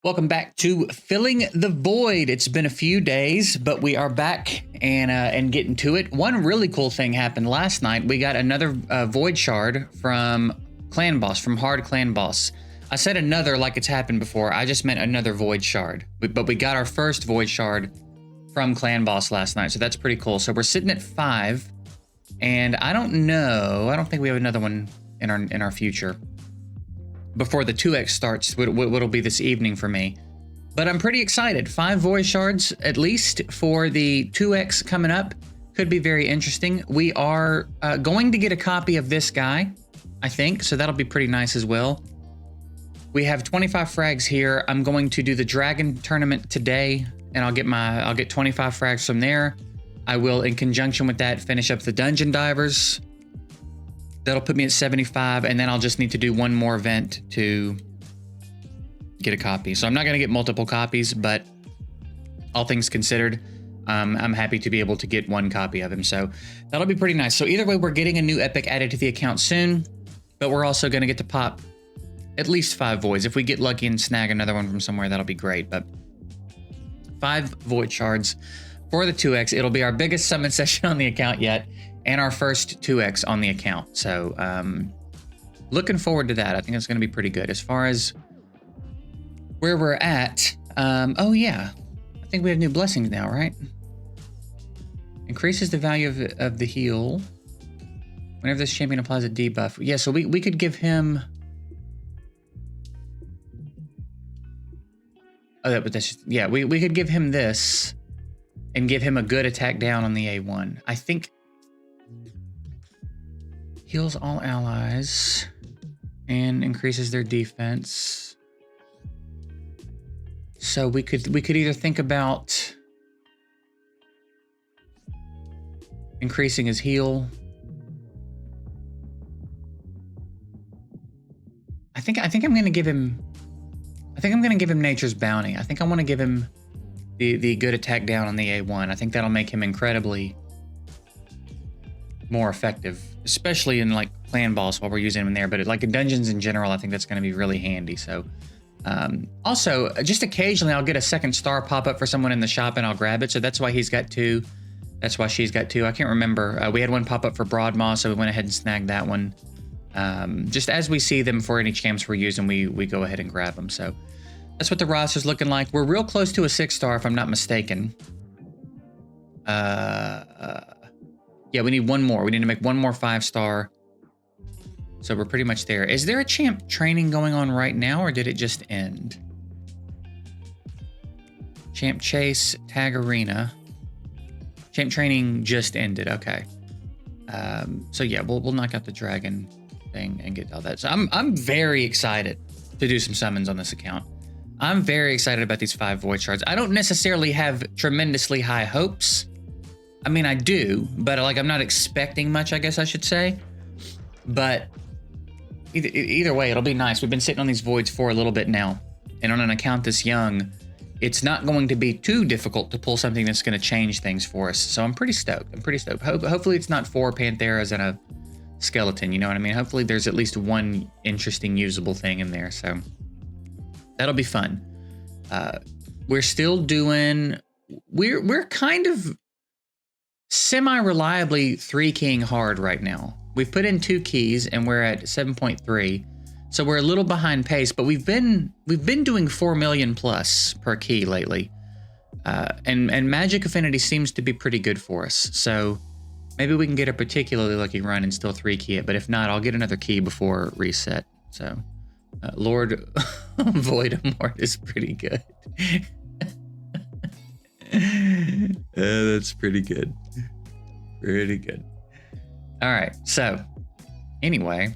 Welcome back to Filling the Void. It's been a few days, but we are back and getting to it. One really cool thing happened last night. We got another Void Shard from Clan Boss, from Hard Clan Boss. I said another like it's happened before. I just meant another Void Shard. But we got our first Void Shard from Clan Boss last night, so that's pretty cool. So we're sitting at 5, and I don't know. I don't think we have another one in our future before the 2x starts, what'll be this evening for me. But I'm pretty excited. 5 Void Shards, at least, for the 2x coming up. Could be very interesting. We are going to get a copy of this guy, I think, so that'll be pretty nice as well. We have 25 frags here. I'm going to do the Dragon Tournament today, and I'll get 25 frags from there. I will, in conjunction with that, finish up the Dungeon Divers. That'll put me at 75, and then I'll just need to do one more event to get a copy. So I'm not going to get multiple copies, but all things considered, I'm happy to be able to get one copy of him. So that'll be pretty nice. So either way, we're getting a new epic added to the account soon, but we're also going to get to pop at least 5 voids. If we get lucky and snag another one from somewhere, that'll be great. But 5 void shards for the 2x. It'll be our biggest summon session on the account yet, and our first 2x on the account. So looking forward to that. I think it's going to be pretty good. As far as where we're at, oh yeah, I think we have new blessings now, right? Increases the value of the heal whenever this champion applies a debuff. Yeah, so we could give him... Oh, but that's just, yeah, we could give him this and give him a good attack down on the A1. I think... Heals all allies and increases their defense. So we could either think about increasing his heal. I think I'm gonna give him Nature's Bounty. I think I want to give him the good attack down on the A1. I think that'll make him incredibly more effective, especially in like Clan Boss while we're using him in there, but like in dungeons in general, I think that's going to be really handy. So also, just occasionally I'll get a second star pop up for someone in the shop and I'll grab it. So that's why he's got 2. That's why she's got 2. I can't remember. We had one pop up for Broadmaw, so we went ahead and snagged that one. Just as we see them for any champs we're using, we go ahead and grab them. So that's what the roster's looking like. We're real close to a 6-star if I'm not mistaken. Yeah, we need one more. We need to make one more 5-star. So we're pretty much there. Is there a champ training going on right now, or did it just end? Champ Chase, Tag Arena. Champ training just ended. Okay. So yeah, we'll knock out the dragon thing and get all that. So I'm very excited to do some summons on this account. I'm very excited about these 5 void shards. I don't necessarily have tremendously high hopes. I mean, I do, but like I'm not expecting much, I guess I should say. But either way, it'll be nice. We've been sitting on these voids for a little bit now, and on an account this young, it's not going to be too difficult to pull something that's going to change things for us. So I'm pretty stoked. Hopefully it's not 4 Pantheras and a skeleton, you know what I mean? Hopefully there's at least one interesting usable thing in there. So that'll be fun. We're still doing... We're kind of semi-reliably 3-keying hard right now. We've put in 2 keys and we're at 7.3, so we're a little behind pace. But we've been doing 4 million plus per key lately, and Magic Affinity seems to be pretty good for us. So maybe we can get a particularly lucky run and still 3-key it. But if not, I'll get another key before reset. So Lord Voidemort is pretty good. That's pretty good. Pretty good. All right, so anyway,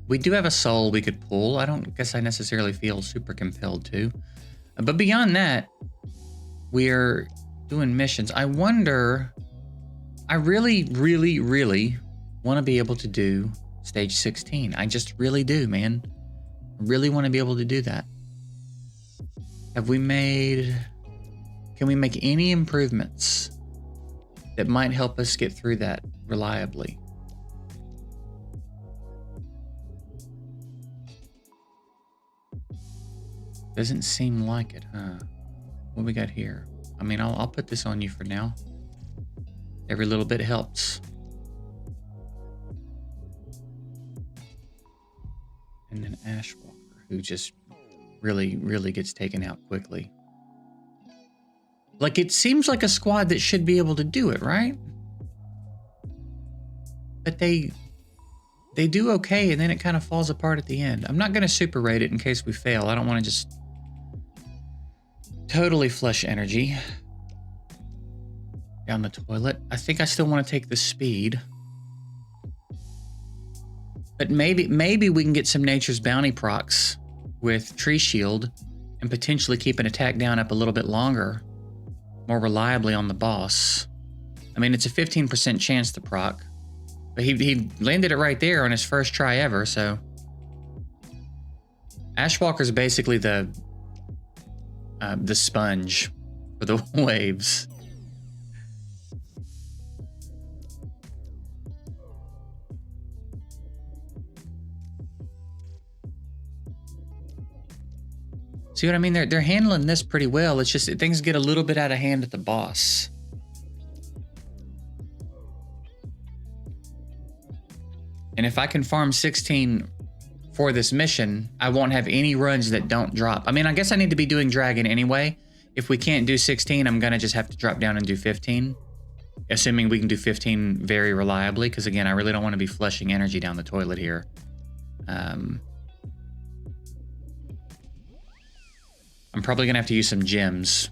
we do have a soul we could pull. I don't guess I necessarily feel super compelled to. But beyond that, we're doing missions. I wonder, I really, really, really want to be able to do stage 16. I just really do, man. I really want to be able to do that. Can we make any improvements that might help us get through that reliably? Doesn't seem like it, huh? What we got here? I mean, I'll put this on you for now. Every little bit helps. And then Ashwalker, who just really, really gets taken out quickly. Like, it seems like a squad that should be able to do it, right? But they do okay, and then it kind of falls apart at the end. I'm not going to super rate it in case we fail. I don't want to just totally flush energy down the toilet. I think I still want to take the speed. But maybe we can get some Nature's Bounty procs with Tree Shield and potentially keep an attack down up a little bit longer, more reliably on the boss. I mean, it's a 15% chance to proc, but he landed it right there on his first try ever, so. Ashwalker's basically the sponge for the waves. See what I mean? They're handling this pretty well. It's just things get a little bit out of hand at the boss. And if I can farm 16 for this mission, I won't have any runs that don't drop. I mean, I guess I need to be doing Dragon anyway. If we can't do 16, I'm gonna just have to drop down and do 15. Assuming we can do 15 very reliably, because again, I really don't want to be flushing energy down the toilet here. I'm probably gonna have to use some gems.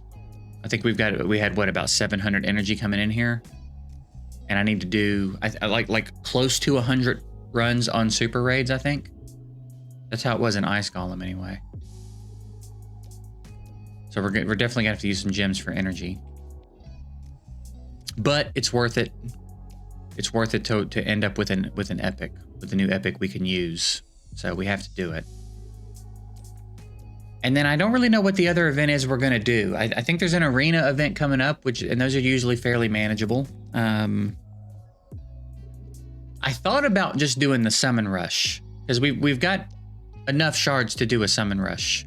I think we had what, about 700 energy coming in here, and I need to do I like close to 100 runs on super raids. I think that's how it was in Ice Golem anyway. So we're definitely gonna have to use some gems for energy, but it's worth it. It's worth it to end up with an epic, with a new epic we can use. So we have to do it. And then I don't really know what the other event is we're going to do. I think there's an arena event coming up, and those are usually fairly manageable. I thought about just doing the summon rush, because we've got enough shards to do a summon rush.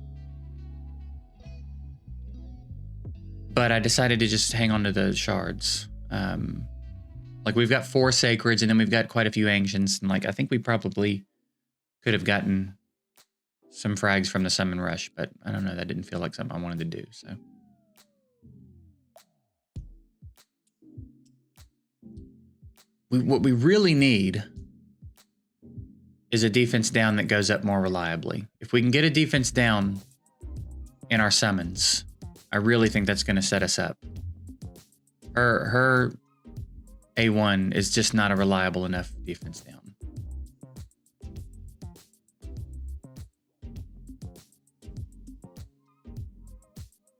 But I decided to just hang on to the shards. Like, we've got 4 sacreds, and then we've got quite a few ancients, and like I think we probably could have gotten some frags from the summon rush, but I don't know, that didn't feel like something I wanted to do, so. What we really need is a defense down that goes up more reliably. If we can get a defense down in our summons, I really think that's going to set us up. Her A1 is just not a reliable enough defense down.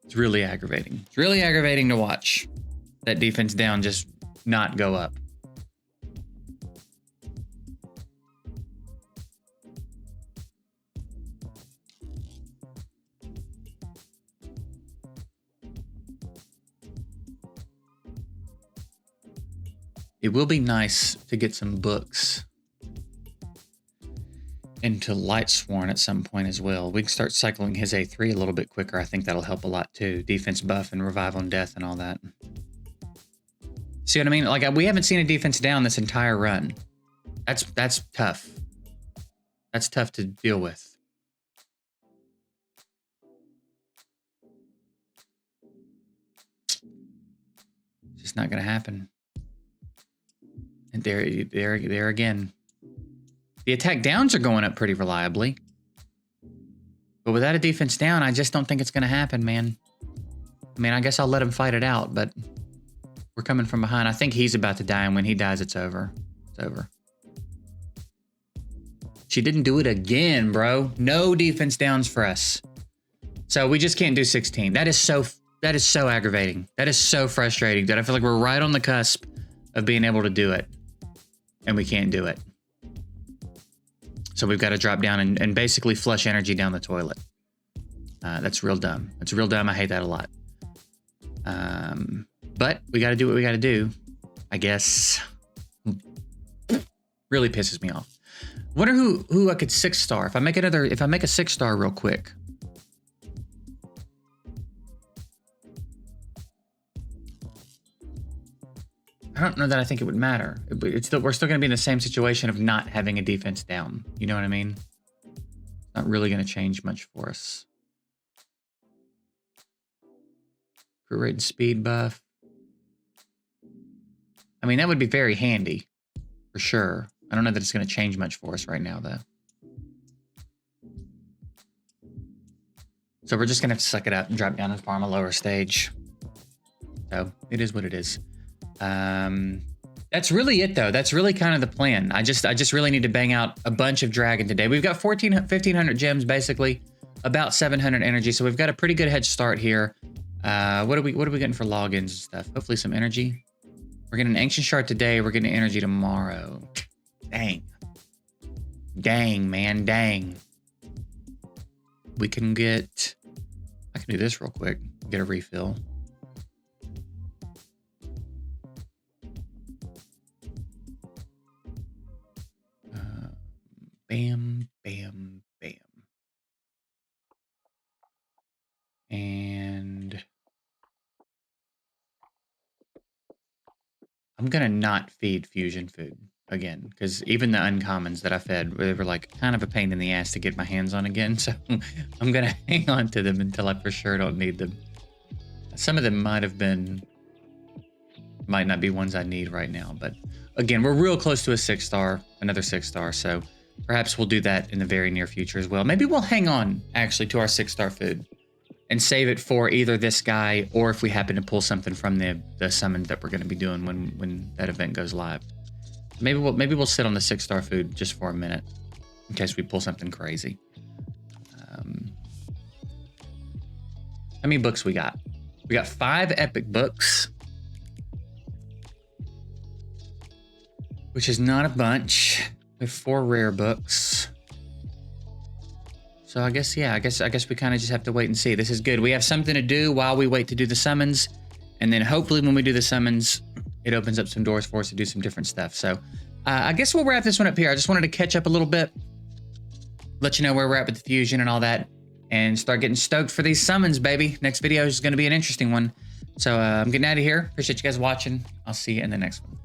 It's really aggravating. It's really aggravating to watch that defense down just not go up. It will be nice to get some books into Lightsworn at some point as well. We can start cycling his A3 a little bit quicker. I think that'll help a lot too. Defense buff and revive on death and all that. See what I mean? Like, we haven't seen a defense down this entire run. That's tough. That's tough to deal with. It's just not gonna happen. And there again. The attack downs are going up pretty reliably. But without a defense down, I just don't think it's going to happen, man. I mean, I guess I'll let him fight it out, but we're coming from behind. I think he's about to die, and when he dies, it's over. It's over. She didn't do it again, bro. No defense downs for us. So we just can't do 16. That is so aggravating. That is so frustrating that I feel like we're right on the cusp of being able to do it, and we can't do it. So we've got to drop down and basically flush energy down the toilet. That's real dumb. That's real dumb. I hate that a lot. But we got to do what we got to do, I guess. Really pisses me off. Wonder who I could 6-star. If I make a 6-star real quick. I don't know that I think it would matter. We're still going to be in the same situation of not having a defense down. You know what I mean? Not really going to change much for us. Crew rate and speed buff. I mean, that would be very handy, for sure. I don't know that it's going to change much for us right now, though. So we're just going to have to suck it up and drop down and farm a lower stage. So it is what it is. That's really it, though. That's really kind of the plan. I just really need to bang out a bunch of dragon today. We've got 1,500 gems, basically, about 700 energy. So we've got a pretty good head start here. What are we getting for logins and stuff? Hopefully some energy. We're getting an ancient shard today. We're getting energy tomorrow. Dang. Dang, man. Dang. We can get... I can do this real quick. Get a refill. Bam, bam, bam. And... I'm gonna not feed fusion food again, because even the uncommons that I fed, they were like kind of a pain in the ass to get my hands on again. So I'm gonna hang on to them until I for sure don't need them. Some of them might not be ones I need right now, but again, we're real close to a 6-star, another 6-star. So perhaps we'll do that in the very near future as well. Maybe we'll hang on actually to our 6-star food and save it for either this guy or if we happen to pull something from the summons that we're going to be doing when that event goes live. Maybe we'll sit on the 6-star food just for a minute in case we pull something crazy. How many books we got? We got 5 epic books, which is not a bunch. We have 4 rare books. So I guess, yeah, I guess we kind of just have to wait and see. This is good. We have something to do while we wait to do the summons. And then hopefully when we do the summons, it opens up some doors for us to do some different stuff. So I guess we'll wrap this one up here. I just wanted to catch up a little bit, let you know where we're at with the fusion and all that, and start getting stoked for these summons, baby. Next video is going to be an interesting one. So I'm getting out of here. Appreciate you guys watching. I'll see you in the next one.